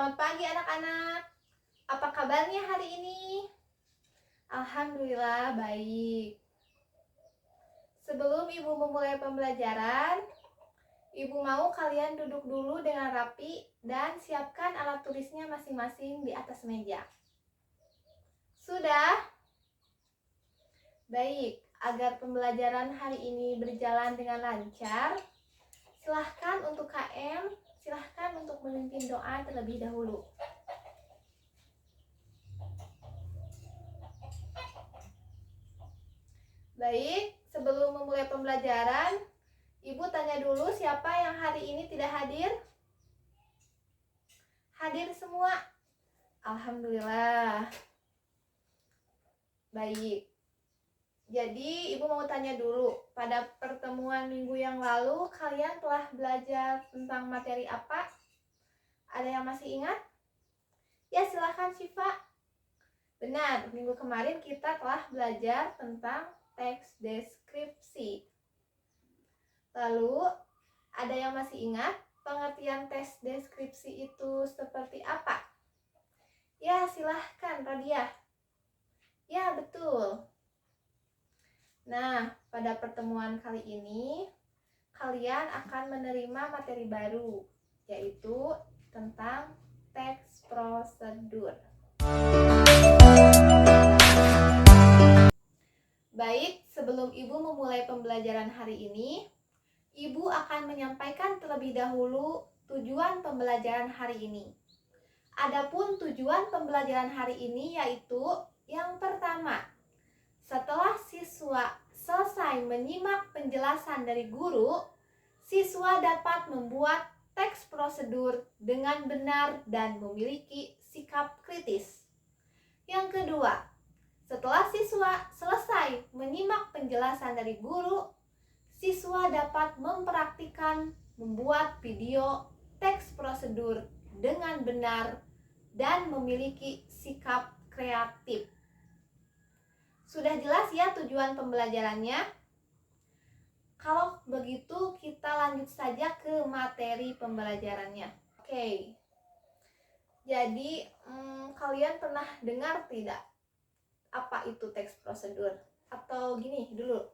Selamat pagi anak-anak. Apa kabarnya hari ini? Alhamdulillah baik. Sebelum Ibu memulai pembelajaran, Ibu mau kalian duduk dulu dengan rapi dan siapkan alat tulisnya masing-masing di atas meja. Sudah? Baik, agar pembelajaran hari ini berjalan dengan lancar, silahkan untuk KM, silahkan untuk memimpin doa terlebih dahulu. Baik, sebelum memulai pembelajaran, Ibu tanya dulu siapa yang hari ini tidak hadir? Hadir semua? Alhamdulillah. Baik. Jadi Ibu mau tanya dulu, pada pertemuan minggu yang lalu kalian telah belajar tentang materi apa? Ada yang masih ingat? Ya, silakan Syifa. Benar, minggu kemarin kita telah belajar tentang teks deskripsi. Lalu, ada yang masih ingat pengertian teks deskripsi itu seperti apa? Ya, silahkan Rodia. Ya, betul. Nah, pada pertemuan kali ini, kalian akan menerima materi baru, yaitu tentang teks prosedur. Baik, sebelum Ibu memulai pembelajaran hari ini, Ibu akan menyampaikan terlebih dahulu tujuan pembelajaran hari ini. Adapun tujuan pembelajaran hari ini yaitu yang pertama, setelah siswa selesai menyimak penjelasan dari guru, siswa dapat membuat teks prosedur dengan benar dan memiliki sikap kritis. Yang kedua, setelah siswa selesai menyimak penjelasan dari guru, siswa dapat mempraktikkan membuat video teks prosedur dengan benar dan memiliki sikap kreatif. Sudah jelas ya tujuan pembelajarannya? Kalau begitu kita lanjut saja ke materi pembelajarannya. Oke. Jadi kalian pernah dengar tidak apa itu teks prosedur? Atau gini dulu,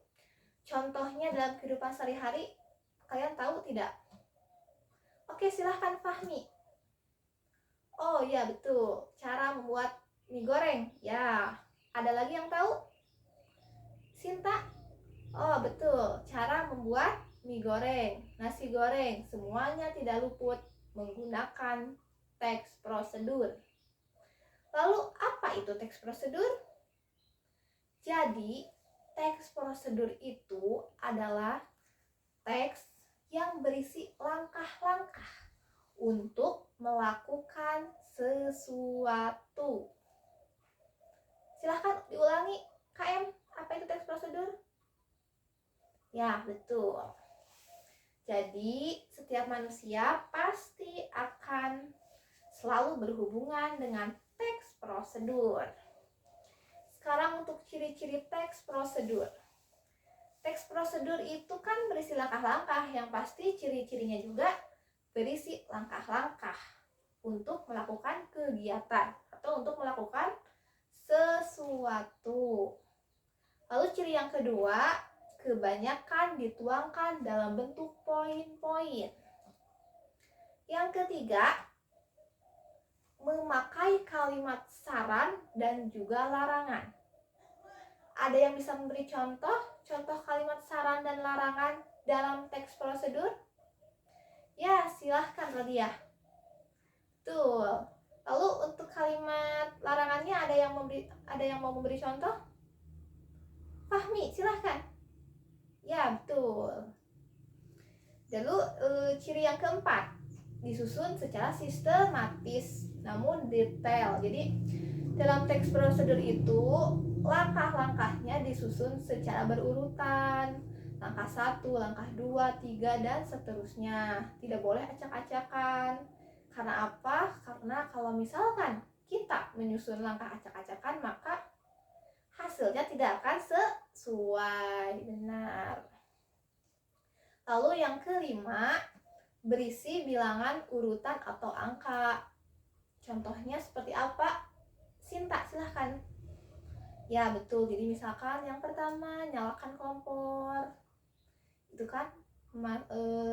contohnya dalam kehidupan sehari-hari kalian tahu tidak? Oke, silahkan Fahmi. Oh ya, betul, cara membuat mie goreng. Ya, ada lagi yang tahu? Sinta? Oh betul, cara membuat mie goreng, nasi goreng, semuanya tidak luput menggunakan teks prosedur. Lalu apa itu teks prosedur? Jadi, teks prosedur itu adalah teks yang berisi langkah-langkah untuk melakukan sesuatu. Silahkan diulangi, KM, apa itu teks prosedur? Ya, betul. Jadi, setiap manusia pasti akan selalu berhubungan dengan teks prosedur. Sekarang untuk ciri-ciri teks prosedur. Teks prosedur itu kan berisi langkah-langkah, yang pasti ciri-cirinya juga berisi langkah-langkah untuk melakukan kegiatan atau untuk melakukan sesuatu. Lalu ciri yang kedua, kebanyakan dituangkan dalam bentuk poin-poin. Yang ketiga, memakai kalimat saran dan juga larangan. Ada yang bisa memberi contoh kalimat saran dan larangan dalam teks prosedur? Ya, silahkan Rodia. Tuh. Lalu untuk kalimat larangannya ada yang mau memberi contoh? Fahmi, silahkan. Ya, betul. Lalu ciri yang keempat, disusun secara sistematis namun detail. Jadi dalam teks prosedur itu langkah-langkahnya disusun secara berurutan. Langkah 1, langkah 2, 3, dan seterusnya. Tidak boleh acak-acakan. Karena apa? Karena kalau misalkan kita menyusun langkah acak-acakan, maka hasilnya tidak akan sesuai. Benar. Lalu yang kelima, berisi bilangan urutan atau angka. Contohnya seperti apa? Sinta, silahkan. Ya betul, jadi misalkan yang pertama nyalakan kompor, itu kan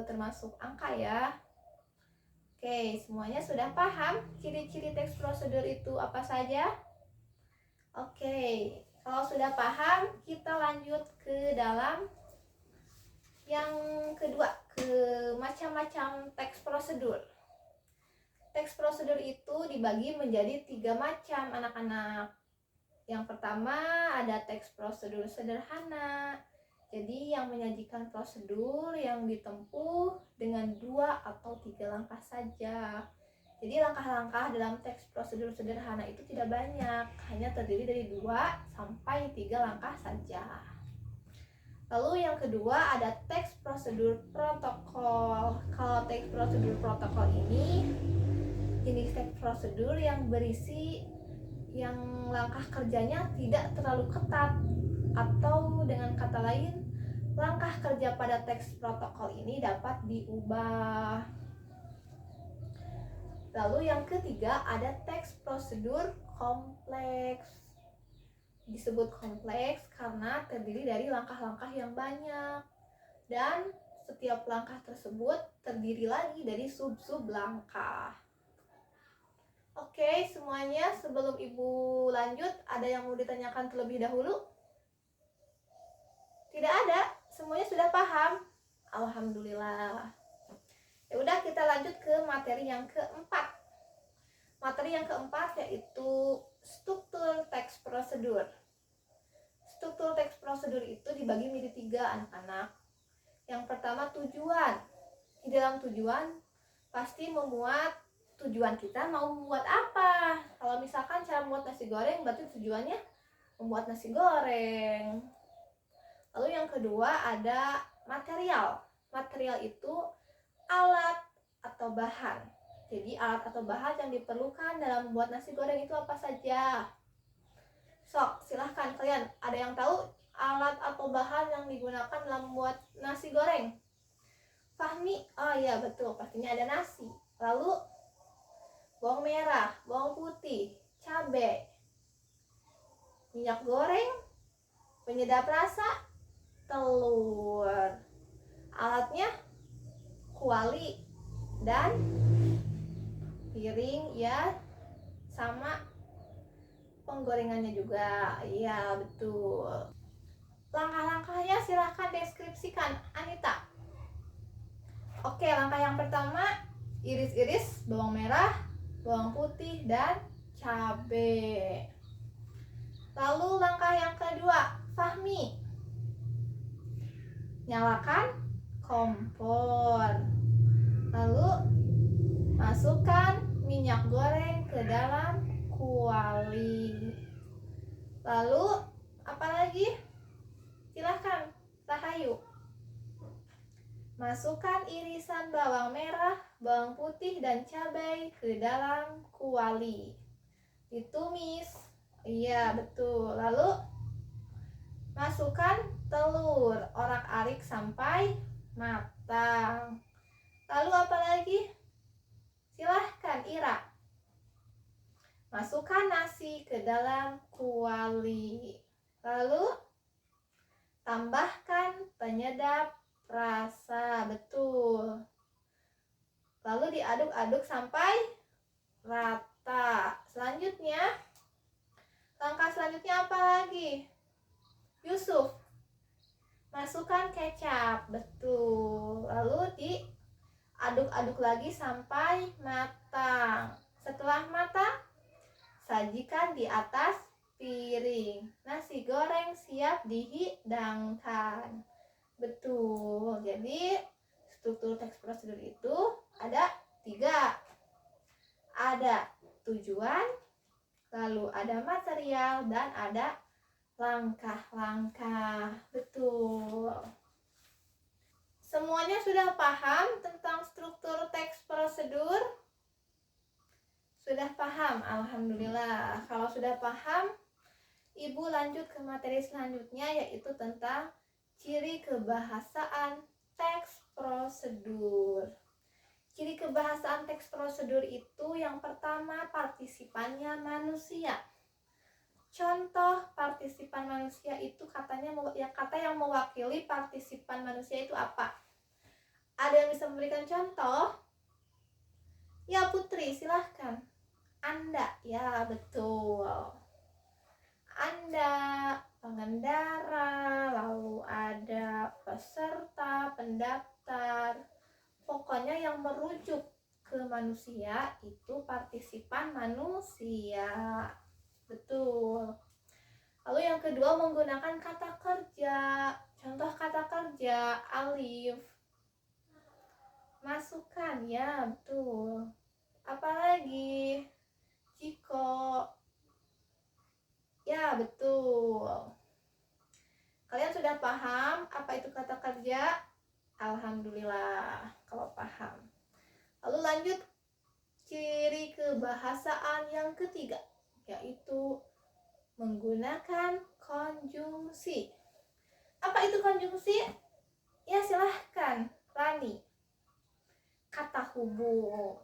termasuk angka ya. Oke, semuanya sudah paham ciri-ciri teks prosedur itu apa saja? Oke, kalau sudah paham, kita lanjut ke dalam yang kedua, ke macam-macam teks prosedur. Teks prosedur itu dibagi menjadi 3 macam anak-anak. Yang pertama ada teks prosedur sederhana. Jadi yang menyajikan prosedur yang ditempuh dengan 2 atau 3 langkah saja. Jadi langkah-langkah dalam teks prosedur sederhana itu tidak banyak, hanya terdiri dari 2 sampai 3 langkah saja. Lalu yang kedua ada teks prosedur protokol. Kalau teks prosedur protokol ini jenis teks prosedur yang berisi yang langkah kerjanya tidak terlalu ketat, atau dengan kata lain langkah kerja pada teks protokol ini dapat diubah. Lalu yang ketiga ada teks prosedur kompleks. Disebut kompleks karena terdiri dari langkah-langkah yang banyak, dan setiap langkah tersebut terdiri lagi dari sub-sub langkah. Oke, semuanya, sebelum Ibu lanjut, ada yang mau ditanyakan terlebih dahulu? Tidak ada, semuanya sudah paham? Alhamdulillah. Ya udah, kita lanjut ke materi yang keempat. Materi yang keempat yaitu struktur teks prosedur. Struktur teks prosedur itu dibagi menjadi 3 anak-anak. Yang pertama tujuan. Di dalam tujuan pasti memuat tujuan kita mau membuat apa. Kalau misalkan cara membuat nasi goreng, berarti tujuannya membuat nasi goreng. Lalu yang kedua ada material. Material itu alat atau bahan. Jadi alat atau bahan yang diperlukan dalam membuat nasi goreng itu apa saja? Sok, silahkan kalian. Ada yang tahu alat atau bahan yang digunakan dalam membuat nasi goreng? Fahmi? Oh iya betul, pastinya ada nasi. Lalu bawang merah, bawang putih, cabai, minyak goreng, penyedap rasa, telur. Alatnya kuali dan piring ya, sama penggorengannya juga. Iya betul. Langkah-langkahnya silahkan deskripsikan, Anita. Oke, langkah yang pertama iris-iris bawang merah, bawang putih, dan cabai. Lalu langkah yang kedua, Fahmi, nyalakan kompor. Lalu masukkan minyak goreng ke dalam kuali. Lalu apa lagi? Silahkan, Rahayu. Masukkan irisan bawang merah, bawang putih, dan cabai ke dalam kuali. Ditumis. Iya, betul. Lalu masukkan telur, orak-arik sampai matang. Lalu apa lagi? Silahkan, Ira. Masukkan nasi ke dalam kuali. Lalu tambahkan penyedap rasa, betul. Lalu diaduk-aduk sampai rata. Selanjutnya, langkah selanjutnya apa lagi? Yusuf, masukkan kecap, betul. Lalu diaduk-aduk lagi sampai matang. Setelah matang, sajikan di atas piring. Nasi goreng siap dihidangkan. Betul. Jadi struktur teks prosedur itu ada 3. Ada tujuan, lalu ada material, dan ada langkah-langkah. Betul. Semuanya sudah paham tentang struktur teks prosedur? Sudah paham? Alhamdulillah. Kalau sudah paham, Ibu lanjut ke materi selanjutnya, yaitu tentang ciri kebahasaan teks prosedur. Ciri kebahasaan teks prosedur itu yang pertama, partisipannya manusia. Contoh partisipan manusia itu katanya kata yang mewakili partisipan manusia itu apa? Ada yang bisa memberikan contoh? Ya, Putri, silahkan. Anda, ya betul. Anda, pengendara, lalu ada peserta, pendaftar. Pokoknya yang merujuk ke manusia itu partisipan manusia. Betul. Lalu yang kedua menggunakan kata kerja. Contoh kata kerja, alif. Masukkan, ya betul. Apalagi? Jiko. Ya betul. Kalian sudah paham apa itu kata kerja? Alhamdulillah kalau paham. Lalu lanjut ciri kebahasaan yang ketiga, yaitu menggunakan konjungsi. Apa itu konjungsi? Ya silahkan, Rani. Kata hubung.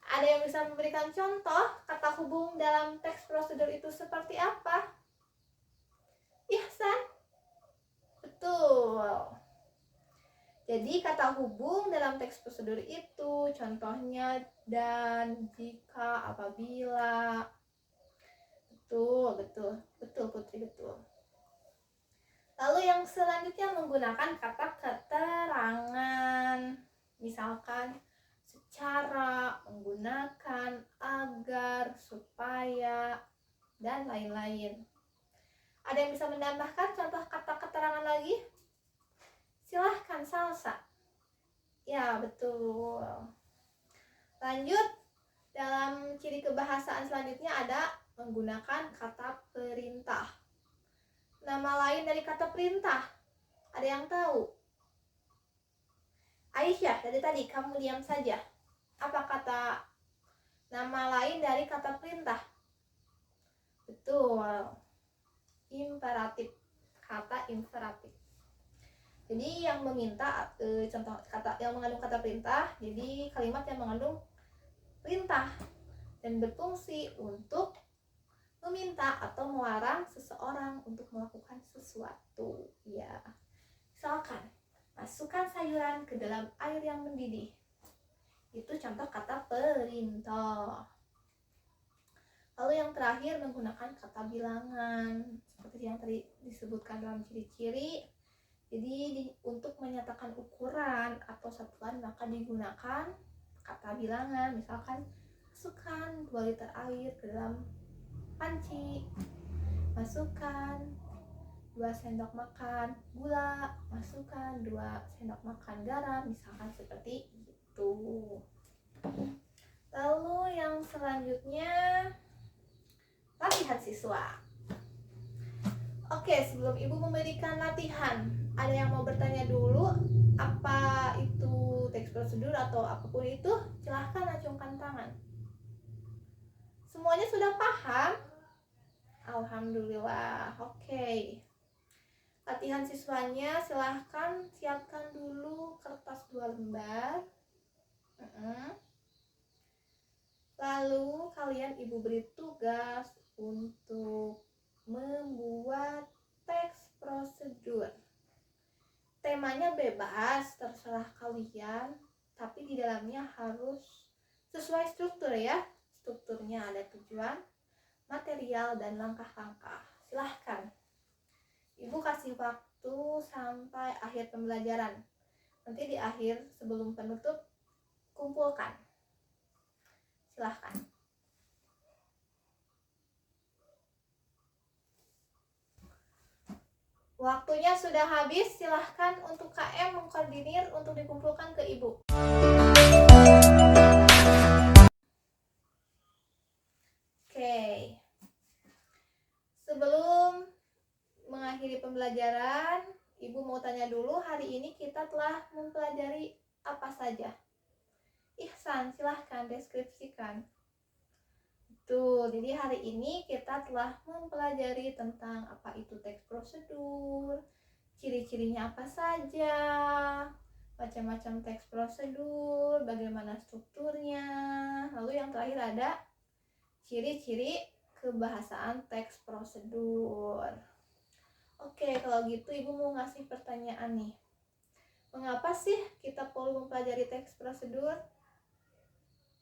Ada yang bisa memberikan contoh kata hubung dalam teks prosedur itu seperti apa? Ihsan? Betul. Jadi kata hubung dalam teks prosedur itu contohnya dan, jika, apabila. Betul Putri, betul. Lalu yang selanjutnya menggunakan kata keterangan. Misalkan secara, menggunakan, agar, supaya, dan lain-lain. Ada yang bisa menambahkan contoh kata keterangan lagi? Silahkan, Salsa. Ya, betul. Lanjut, dalam ciri kebahasaan selanjutnya ada menggunakan kata perintah. Nama lain dari kata perintah, ada yang tahu? Aisyah, dari tadi kamu diam saja. Apa kata nama lain dari kata perintah? Betul, imperatif. Kata imperatif. Jadi yang meminta, contoh kata yang mengandung kata perintah, jadi kalimat yang mengandung perintah dan berfungsi untuk meminta atau melarang seseorang untuk melakukan sesuatu. Ya, misalkan masukkan sayuran ke dalam air yang mendidih. Itu contoh kata perintah. Lalu yang terakhir menggunakan kata bilangan, seperti yang tadi disebutkan dalam ciri-ciri. Jadi untuk menyatakan ukuran atau satuan maka digunakan kata bilangan. Misalkan masukkan 2 liter air ke dalam panci, masukkan 2 sendok makan gula, masukkan 2 sendok makan garam, misalkan seperti itu. Lalu yang selanjutnya latihan siswa. Oke, sebelum Ibu memberikan latihan, ada yang mau bertanya dulu apa itu teks prosedur atau apapun itu? Silahkan acungkan tangan. Semuanya sudah paham? Alhamdulillah. Oke. Latihan siswanya silahkan siapkan dulu kertas 2 lembar. Lalu kalian Ibu beri tugas untuk membuat teks prosedur. Temanya bebas, terserah kalian, tapi di dalamnya harus sesuai struktur ya. Strukturnya ada tujuan, material, dan langkah-langkah. Silahkan. Ibu kasih waktu sampai akhir pembelajaran. Nanti di akhir sebelum penutup kumpulkan. Silahkan. Waktunya sudah habis, silahkan untuk KM mengkoordinir untuk dikumpulkan ke Ibu. Oke. Sebelum mengakhiri pembelajaran, Ibu mau tanya dulu, hari ini kita telah mempelajari apa saja? Ihsan, silahkan deskripsikan. Betul, jadi hari ini kita telah mempelajari tentang apa itu teks prosedur, ciri-cirinya apa saja, macam-macam teks prosedur, bagaimana strukturnya. Lalu yang terakhir ada ciri-ciri kebahasaan teks prosedur. Oke, kalau gitu Ibu mau ngasih pertanyaan nih. Mengapa sih kita perlu mempelajari teks prosedur?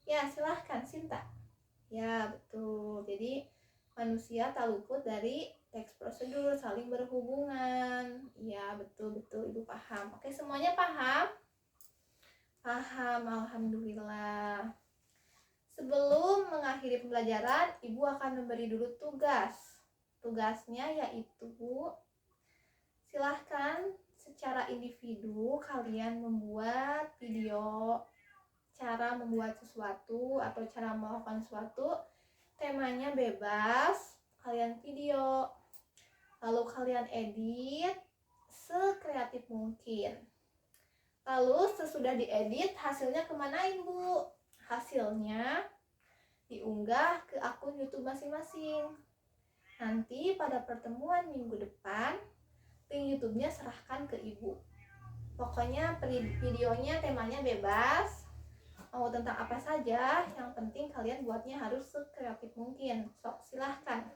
Ya, silahkan Sinta. Ya, betul. Jadi manusia tak luput dari teks prosedur, saling berhubungan. Ya, betul-betul Ibu paham. Oke, semuanya paham? Paham, alhamdulillah. Sebelum mengakhiri pembelajaran, Ibu akan memberi dulu tugas. Tugasnya yaitu silahkan secara individu kalian membuat video cara membuat sesuatu atau cara melakukan sesuatu. Temanya bebas, kalian video, lalu kalian edit sekreatif mungkin. Lalu sesudah diedit, hasilnya kemanain Bu? Hasilnya diunggah ke akun YouTube masing-masing. Nanti pada pertemuan minggu depan, link YouTube-nya serahkan ke Ibu. Pokoknya videonya temanya bebas, mau tentang apa saja, yang penting kalian buatnya harus sekreatif mungkin. Sok silahkan.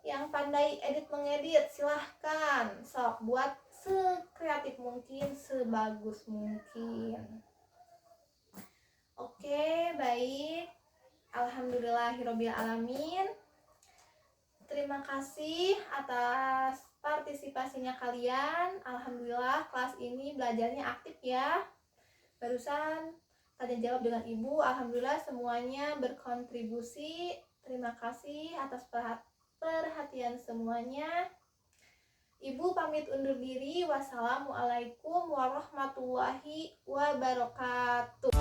Yang pandai edit mengedit silahkan. Sok buat sekreatif mungkin, sebagus mungkin. Oke, baik. Alhamdulillahirabbil alamin. Terima kasih atas partisipasinya kalian. Alhamdulillah kelas ini belajarnya aktif ya. Barusan tanya jawab dengan Ibu, alhamdulillah semuanya berkontribusi. Terima kasih atas perhatian semuanya. Ibu pamit undur diri. Wassalamualaikum warahmatullahi wabarakatuh.